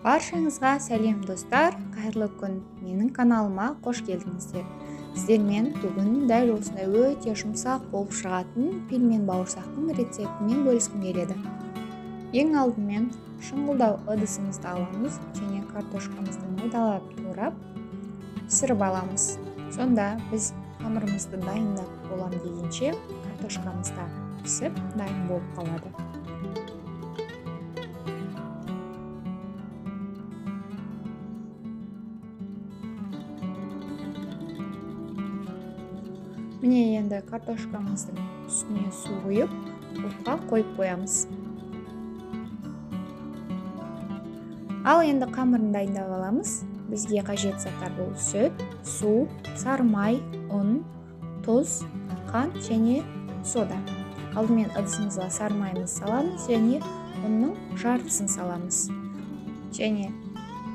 Баршаңызға сәлем достар, қайырлы күн. Менің каналыма қош келдіңіздер. Сіздермен бүгін дәл осындай өте жұмсақ болып шығатын пельмен бауырсақтың рецептімен бөліскім келеді. Ең алдымен шыңғылдау ыдысымызды аламыз және картошкамызды майдалап турап пісіріп аламыз. Сонда біз қамырымызды дайындап болам дегенше картошкамыз да пісіп дайын болып қалады. Міне енді картошкамыздың үстіне су құйып, отқа қойып қоямыз. Ал енді қамырын дайындап аламыз. Бізге қажет заттар бұл сүт, су, сары май, ұн, тұз, қант және сода. Алдымен ыдысымызға сары майымызды саламыз және ұнның жартысын саламыз. Және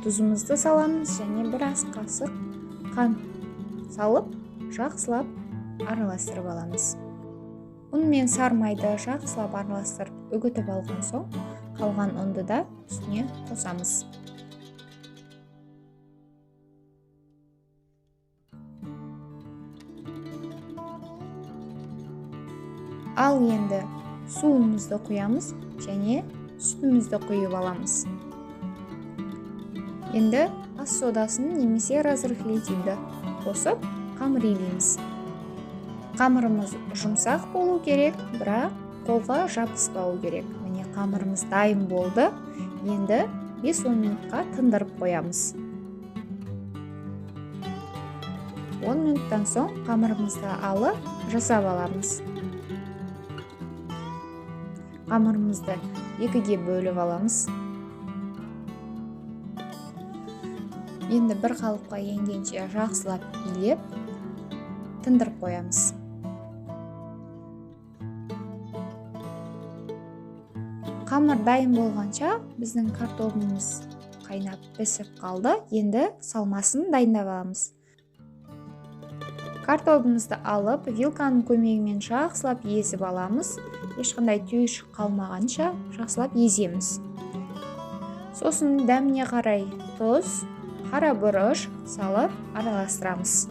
тұзымызды саламыз және бір ас қасық қант салып, жақсылап араластырып аламыз. Ұн мен сары майды жақсылап араластырып үгітіп алған соң, қалған ұнды да үстіне қосамыз. Ал енді суымызды құямыз және сүтімізді құйып аламыз. Енді ас содасын немесе разрыхлителді қосып қамыр илейміз. Қамырымыз жұмсақ болу керек, бірақ қолға жабыспау керек. Міне қамырымыз дайын болды. Енді 5-10 минутқа тындырып қоямыз. 10 минуттан соң қамырымызды алып жасап аламыз. Қамырымызды екіге бөліп аламыз. Енді бір қалыпқа енгенше жақсылап илеп тындырып қоямыз. Қамыр дайын болғанша біздің картобымыз қайнап пісіп қалды. Енді салмасын дайындап аламыз. Картобымызды алып, вилканың көмегімен жақсылап езіп аламыз. Ешқандай түйіршік қалмағанша жақсылап еземіз. Сосын дәміне қарай тұз, қара бұрыш салып араластырамыз.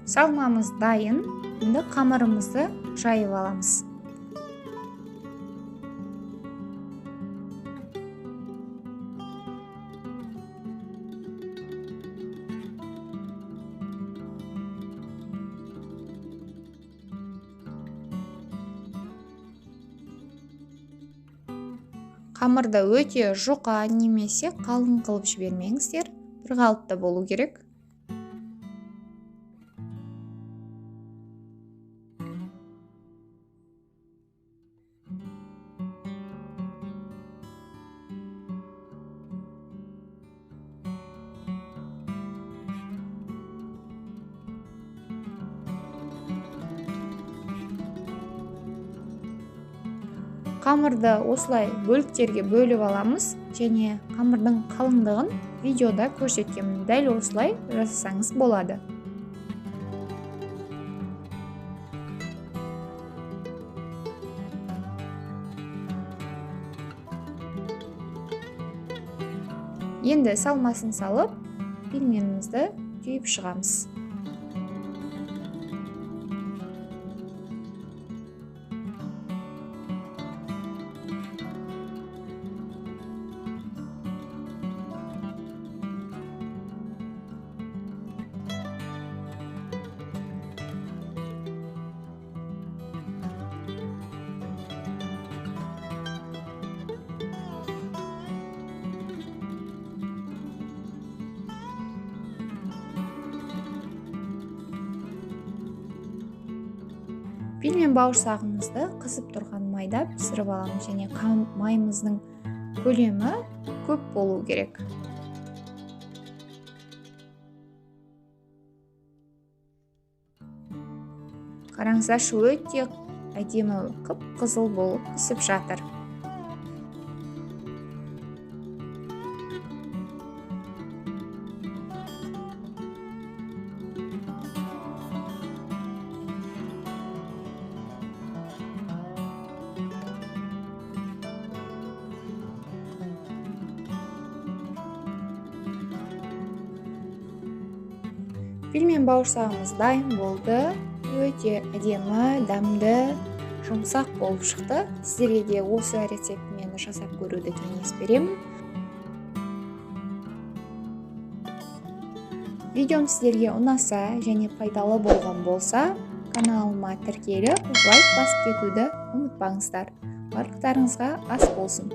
Салмамыз дайын. Енді қамырымызды жайып аламыз. Қамырды өте жұқа немесе қалың қылып жібермеңіздер. Bir қалыпта болу керек. Қамырды осылай бөліктерге бөліп аламыз және қамырдың қалыңдығын видеода көрсеткенмін. Дәл осылай жасасаңыз болады. Енді салмасын салып, пельменімізді түйіп шығамыз. Пельмен бауырсағымызды қызып тұрған майда пісіріп аламыз және майымыздың көлемі көп болу керек. Қараңыздаршы, өте әдемі қып-қызыл болып пісіп жатыр. Пельмен бауырсағымыз дайын болды. Өте әдемі, дәмді, жұмсақ болып шықты. Сіздерге де осы рецептімен жасап көруді кеңес беремін. Видеом сіздерге ұнаса және пайдалы болған болса, каналыма тіркеліп, лайк басып кетуді ұмытпаңыздар. Барлықтарыңызға ас болсын.